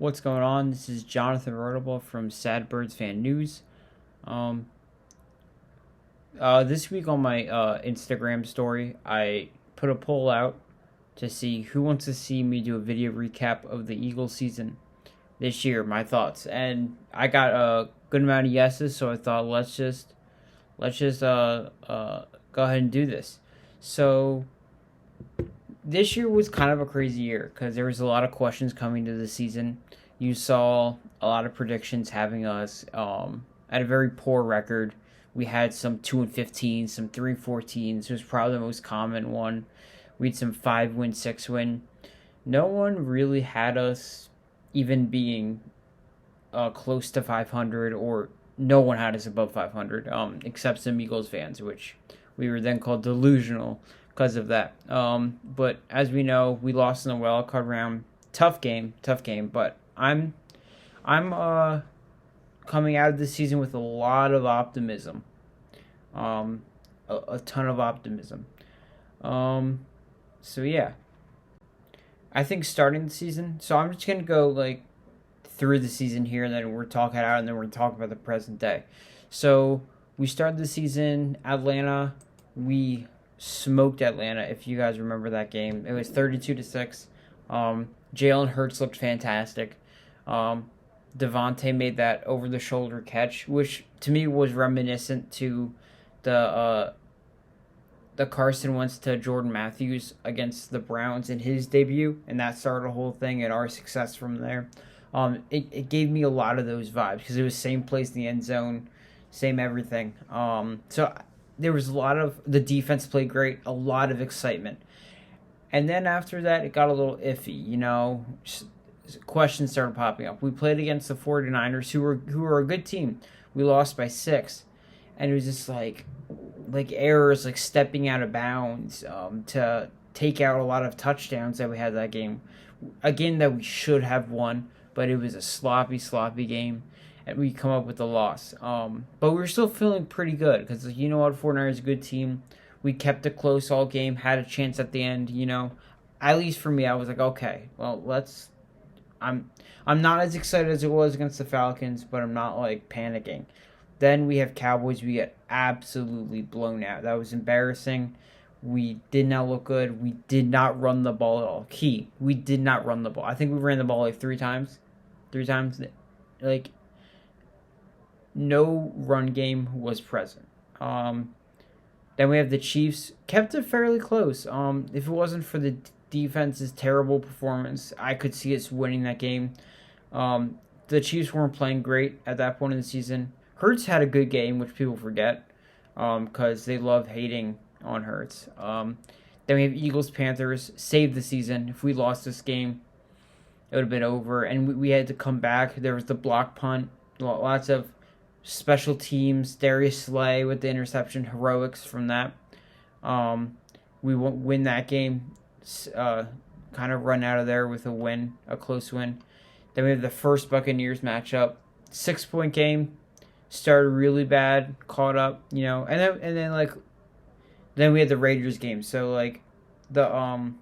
What's going on? This is Jonathan Rotable from Sad Birds Fan News. Um, this week on my Instagram story, I put a poll out to see who wants to see me do a video recap of the Eagles season this year, my thoughts, and I got a good amount of yeses. So I thought let's just go ahead and do this. So this year was kind of a crazy year because there was a lot of questions coming to the season. You saw a lot of predictions having us at a very poor record. We had some 2-15, some 3-14. This was probably the most common one. We had some 5-win, 6-win. No one really had us even being close to 500, or no one had us above 500, except some Eagles fans, which we were then called delusional because of that. But as we know, we lost in the wild card round. Tough game. But I'm coming out of this season with a lot of optimism. A ton of optimism. So yeah, I think starting the season. So I'm just gonna go like through the season here, and then we're talking out, and then we're talking about the present day. So we started the season Atlanta. We smoked Atlanta. If you guys remember that game, it was 32-6. Jalen Hurts looked fantastic. Devontae made that over the shoulder catch, which to me was reminiscent to the Carson Wentz to Jordan Matthews against the Browns in his debut, and that started the whole thing and our success from there. It gave me a lot of those vibes because it was same place in the end zone, same everything. So there was a lot of, the defense played great, a lot of excitement. And then after that, it got a little iffy, questions started popping up. We played against the 49ers, who were a good team. We lost by 6. And it was just like errors, like stepping out of bounds to take out a lot of touchdowns that we had that game. A game that we should have won, but it was a sloppy game, and we come up with a loss. But we were still feeling pretty good because you know what, 49ers is a good team. We kept it close all game, had a chance at the end. At least for me, I was like, okay, well, I'm not as excited as it was against the Falcons, but I'm not like panicking. Then we have Cowboys. We get absolutely blown out. That was embarrassing. We did not look good. We did not run the ball at all. We did not run the ball. I think we ran the ball like 3 times. 3 times. Like, no run game was present. Then we have the Chiefs. Kept it fairly close. If it wasn't for the defense's terrible performance, I could see us winning that game. The Chiefs weren't playing great at that point in the season. Hurts had a good game, which people forget, because they love hating on Hurts. Then we have Eagles-Panthers. Saved the season. If we lost this game, it would have been over. And we had to come back. There was the block punt. Lots of special teams. Darius Slay with the interception. Heroics from that. We won't win that game. Kind of run out of there with a win. A close win. Then we have the first Buccaneers matchup. 6-point game. Started really bad, caught up, and then we had the Raiders game. So like the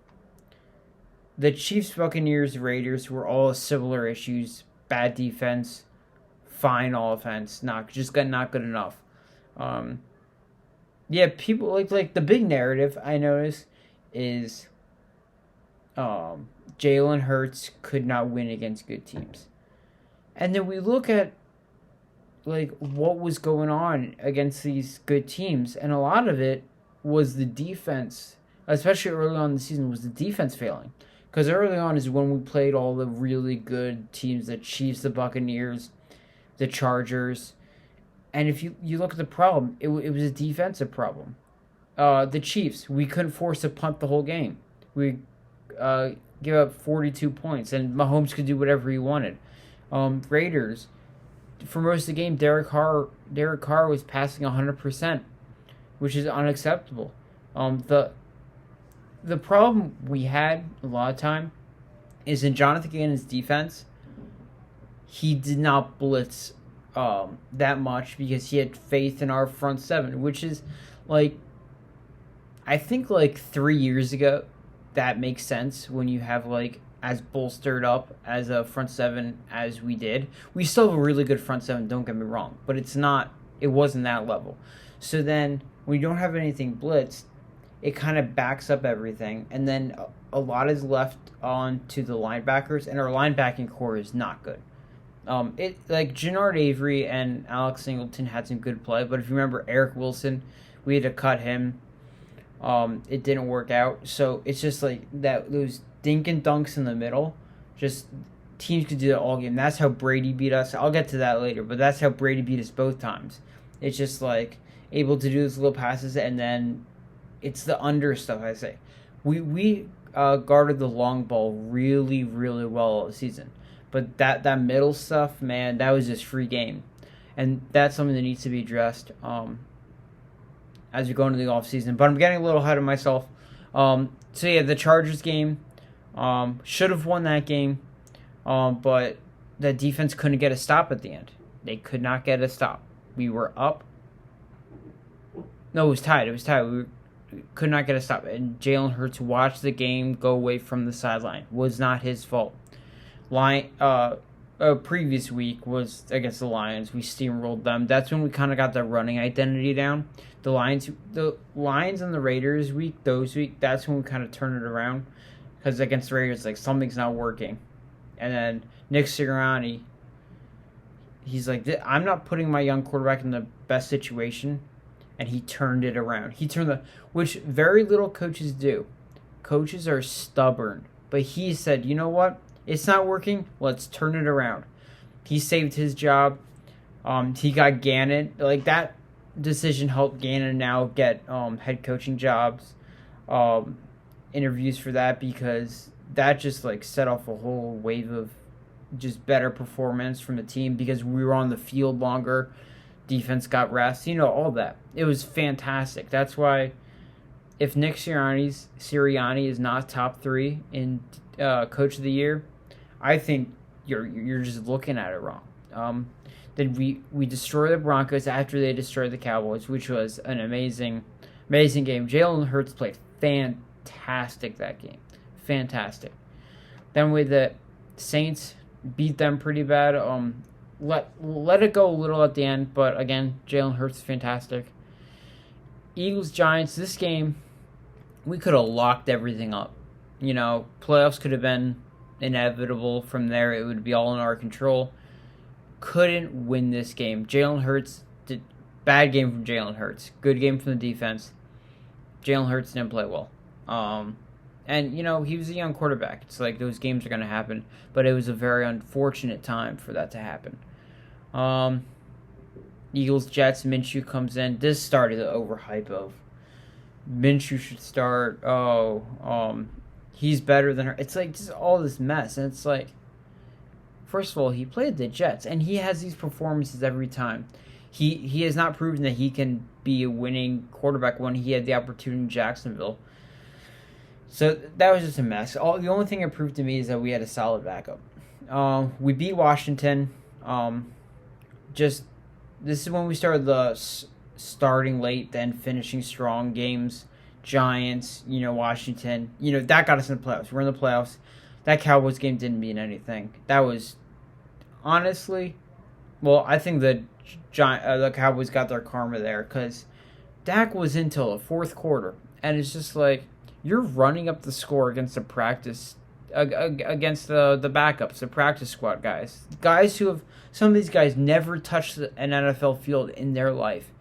Chiefs, Buccaneers, Raiders were all similar issues: bad defense, fine offense, not good enough. People like the big narrative I noticed is Jalen Hurts could not win against good teams, and then we look at like what was going on against these good teams, and a lot of it was the defense, especially early on in the season, was the defense failing. Because early on is when we played all the really good teams, the Chiefs, the Buccaneers, the Chargers, and if you look at the problem, it was a defensive problem. The Chiefs, we couldn't force a punt the whole game. We give up 42 points, and Mahomes could do whatever he wanted. Raiders, for most of the game, Derek Carr was passing 100%, which is unacceptable. The problem we had a lot of time is in Jonathan Gannon's defense. He did not blitz that much because he had faith in our front 7, which is like, I think like 3 years ago, that makes sense when you have like as bolstered up as a front seven as we did. We still have a really good front seven, don't get me wrong, but it wasn't that level. So then when you don't have anything blitzed, it kind of backs up everything, and then a lot is left on to the linebackers, and our linebacking core is not good. It like Jannard Avery and Alex Singleton had some good play, but if you remember Eric Wilson, we had to cut him. It didn't work out, so it's just like that. Those dink and dunks in the middle, just teams could do that all game. That's how Brady beat us. I'll get to that later, but that's how Brady beat us both times. It's just like able to do those little passes, and then it's the under stuff. I say, we guarded the long ball really really well all the season, but that middle stuff, man, that was just free game, and that's something that needs to be addressed. As we go into the offseason. But I'm getting a little ahead of myself. So yeah, the Chargers game, should have won that game, but the defense couldn't get a stop at the end. They could not get a stop. We were up. No, it was tied. We could not get a stop. And Jalen Hurts watched the game go away from the sideline. Was not his fault. Previous week was against the Lions. We steamrolled them. That's when we kind of got the running identity down. The Lions and the Raiders that's when we kind of turned it around. Because against the Raiders, like, something's not working. And then Nick Sirianni, he's like, I'm not putting my young quarterback in the best situation. And he turned it around. Which very little coaches do. Coaches are stubborn. But he said, you know what? It's not working. Let's turn it around. He saved his job. He got Gannon. Like, that decision helped Gannon now get head coaching jobs, interviews for that, because that just like set off a whole wave of just better performance from the team because we were on the field longer. Defense got rest. All that. It was fantastic. That's why if Nick Sirianni is not top 3 in Coach of the Year, I think you're just looking at it wrong. Then we destroy the Broncos after they destroyed the Cowboys, which was an amazing game. Jalen Hurts played fantastic that game. Fantastic. Then with the Saints, beat them pretty bad. Let it go a little at the end, but again, Jalen Hurts is fantastic. Eagles, Giants, this game, we could have locked everything up. Playoffs could have been inevitable from there. It would be all in our control. Couldn't win this game. Jalen Hurts did bad game from Jalen Hurts. Good game from the defense. Jalen Hurts didn't play well. And he was a young quarterback. It's like those games are going to happen, but it was a very unfortunate time for that to happen. Eagles, Jets, Minshew comes in. This started the overhype of Minshew should start. He's better than her. It's like just all this mess, and it's like, first of all, he played the Jets, and he has these performances every time. He has not proven that he can be a winning quarterback when he had the opportunity in Jacksonville. So that was just a mess. The only thing it proved to me is that we had a solid backup. We beat Washington. This is when we started the starting late, then finishing strong games. Giants, Washington, that got us in the playoffs. We're in the playoffs. That Cowboys game didn't mean anything. That was, honestly, well, I think the Cowboys got their karma there because Dak was until the fourth quarter, and it's just like you're running up the score against the practice, against the backups, the practice squad guys who have, some of these guys never touched an NFL field in their life.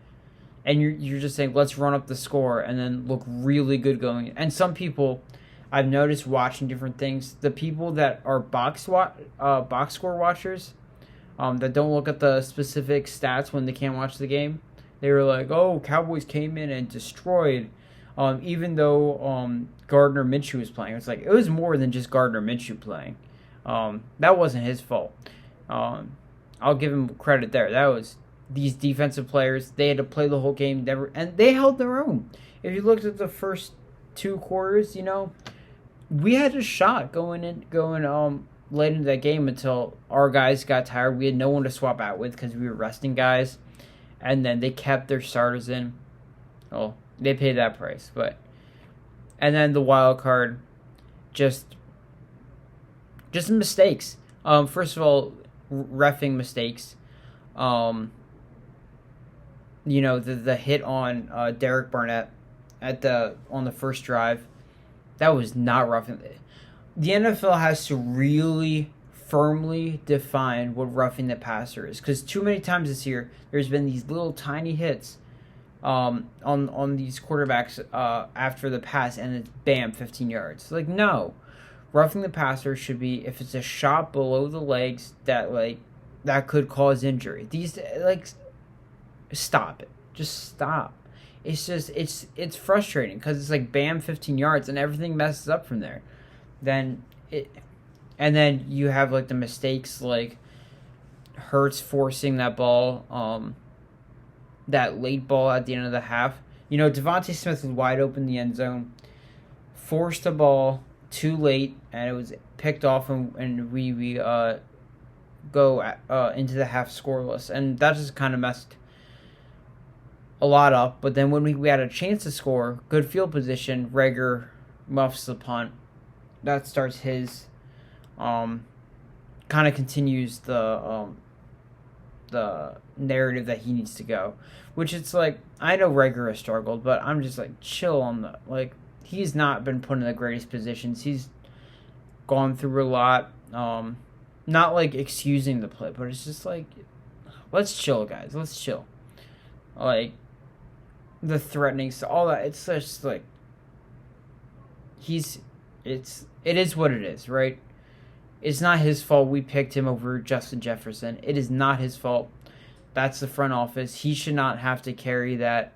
And you're just saying, let's run up the score and then look really good going. And some people, I've noticed watching different things, the people that are box score watchers, that don't look at the specific stats when they can't watch the game, they were like, oh, Cowboys came in and destroyed, even though Gardner Minshew was playing. It's like, it was more than just Gardner Minshew playing. That wasn't his fault. I'll give him credit there. That was these defensive players. They had to play the whole game, and they held their own. If you looked at the first 2 quarters, we had a shot going late into that game until our guys got tired. We had no one to swap out with because we were resting guys, and then they kept their starters in. Oh, they paid that price, and then the wild card, just Just mistakes. First of all, reffing mistakes. Um, the hit on Derek Barnett on the first drive, that was not roughing. The NFL has to really firmly define what roughing the passer is, because too many times this year there's been these little tiny hits on these quarterbacks after the pass, and it's bam, 15 yards. Like, no, roughing the passer should be if it's a shot below the legs that could cause injury. These stop it, just stop. It's frustrating because it's like bam, 15 yards, and everything messes up from there. Then it, and then you have like the mistakes like Hurts forcing that ball, that late ball at the end of the half. Devontae Smith was wide open in the end zone, forced the ball too late, and it was picked off, and we go into the half scoreless, and that just kind of messed a lot up. But then when we had a chance to score, good field position, Reagor muffs the punt. That starts his, kind of continues the narrative that he needs to go. Which it's like, I know Reagor has struggled, but I'm just like, chill on the, like, he's not been put in the greatest positions. He's gone through a lot. Not like excusing the play, but it's just like, let's chill, guys. Let's chill. Like, the threatening, all that, it's just like, it is what it is, right? It's not his fault we picked him over Justin Jefferson. It is not his fault. That's the front office. He should not have to carry that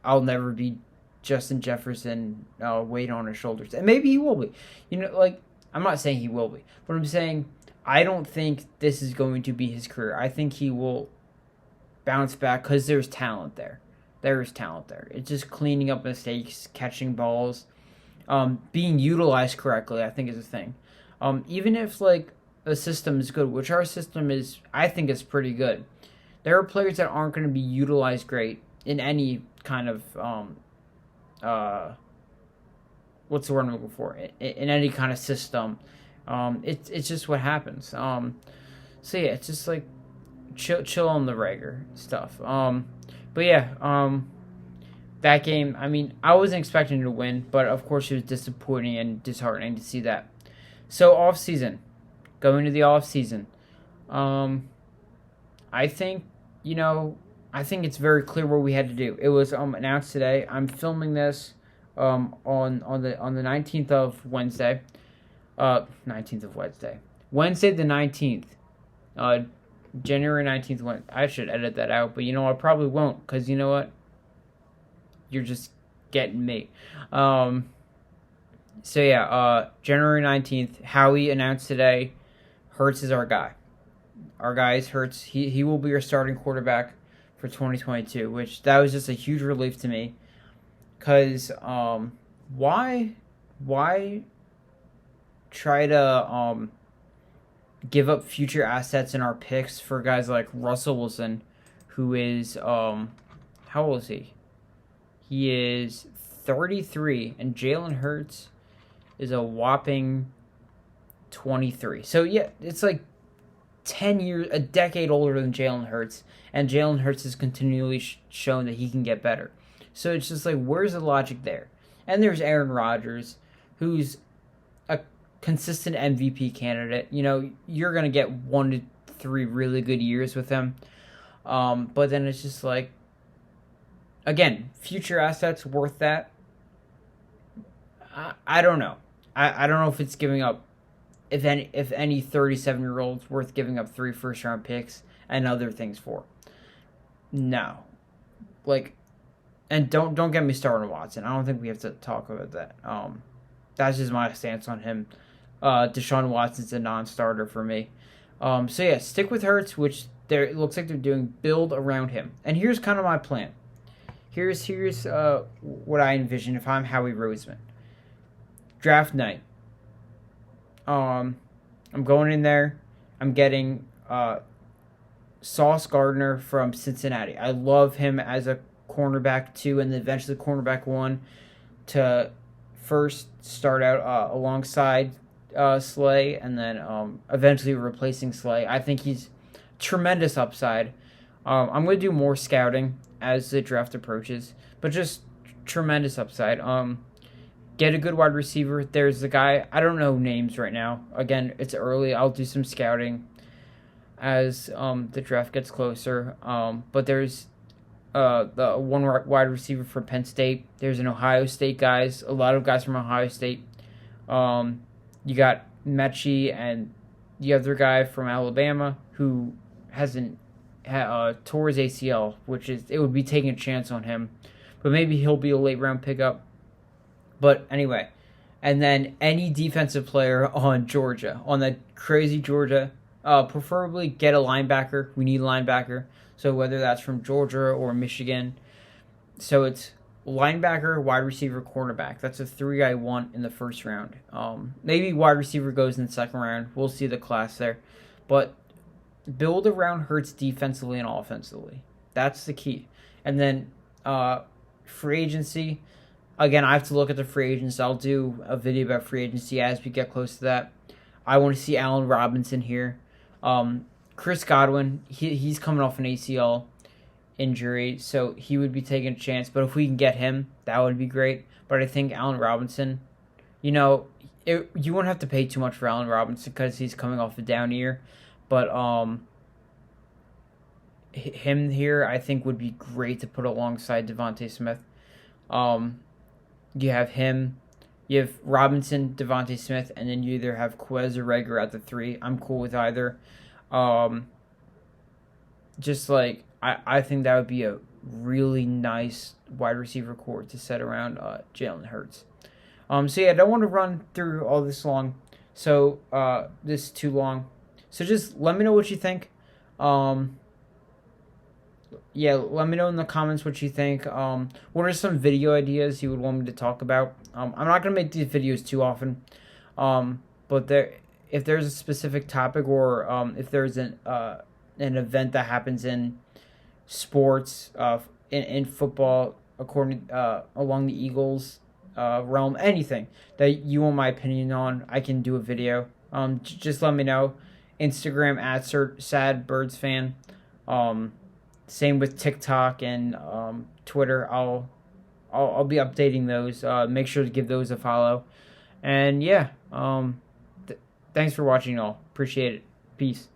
I'll never be Justin Jefferson weight on his shoulders. And maybe he will be. I'm not saying he will be, but I'm saying I don't think this is going to be his career. I think he will bounce back because there's talent there. There is talent there. It's just cleaning up mistakes, catching balls, being utilized correctly, I think is a thing. Even if like the system is good, which our system is, I think is pretty good. There are players that aren't going to be utilized great in any kind of what's the word I'm looking for? In any kind of system. It's just what happens. So yeah, it's just like chill on the Reagor stuff. But yeah, that game, I mean, I wasn't expecting to win, but of course it was disappointing and disheartening to see that. So off season, going to the off season, I think I think it's very clear what we had to do. It was announced today. I'm filming this on the 19th of Wednesday. 19th of Wednesday. Wednesday the 19th. January 19th. I should edit that out, but I probably won't, because you know what? You're just getting me. So yeah, January 19th, Howie announced today, Hurts is our guy. Our guy is Hurts. He will be our starting quarterback for 2022, which that was just a huge relief to me. Because why try to give up future assets in our picks for guys like Russell Wilson, who is how old is he? He is 33, and Jalen Hurts is a whopping 23. So yeah, it's like 10 years, a decade older than Jalen Hurts, and Jalen Hurts has continually shown that he can get better. So it's just like, where's the logic there? And there's Aaron Rodgers, who's a consistent MVP candidate. You're going to get 1 to 3 really good years with him. But then it's just like, again, future assets worth that? I don't know. I don't know if it's giving up, if any 37-year-old's worth giving up 3 first-round picks and other things for. No. And don't get me started on Watson. I don't think we have to talk about that. That's just my stance on him. Deshaun Watson's a non-starter for me. So yeah, stick with Hurts, which it looks like they're doing, build around him. And here's kind of my plan. Here's what I envision if I'm Howie Roseman. Draft night. I'm going in there. I'm getting Sauce Gardner from Cincinnati. I love him as a cornerback 2 and then eventually cornerback 1 to first start out alongside Slay, and then eventually replacing Slay. I think he's tremendous upside. I'm going to do more scouting as the draft approaches, but just tremendous upside. Get a good wide receiver. There's the guy, I don't know names right now. Again, it's early. I'll do some scouting as the draft gets closer. But there's the one wide receiver for Penn State. There's an Ohio State guys. A lot of guys from Ohio State. You got Mechie and the other guy from Alabama who hasn't tore his ACL, which is it would be taking a chance on him, but maybe he'll be a late round pickup. But anyway, and then any defensive player on Georgia, on that crazy Georgia, preferably get a linebacker. We need a linebacker. So whether that's from Georgia or Michigan, so it's linebacker, wide receiver, cornerback. That's a three I want in the first round. Maybe wide receiver goes in the second round. We'll see the class there, but build around Hurts defensively and offensively. That's the key. And then free agency. Again, I have to look at the free agents. I'll do a video about free agency as we get close to that. I want to see Allen Robinson here. Chris Godwin, he's coming off an ACL injury, so he would be taking a chance. But if we can get him, that would be great. But I think Allen Robinson, you won't have to pay too much for Allen Robinson because he's coming off a down year. But him here, I think, would be great to put alongside Devontae Smith. You have him, you have Robinson, Devontae Smith, and then you either have Quez or Reagor at the 3. I'm cool with either. Just like I think that would be a really nice wide receiver core to set around Jalen Hurts. So yeah, I don't want to run through all this long. So this is too long. So just let me know what you think. Yeah, let me know in the comments what you think. What are some video ideas you would want me to talk about? I'm not gonna make these videos too often, but if there's a specific topic or if there's an event that happens in sports, in football, along the Eagles realm, anything that you want my opinion on, I can do a video. Just let me know. Instagram at sadbirdsfan. Same with TikTok and Twitter. I'll be updating those. Make sure to give those a follow. And yeah, thanks for watching all. Appreciate it. Peace.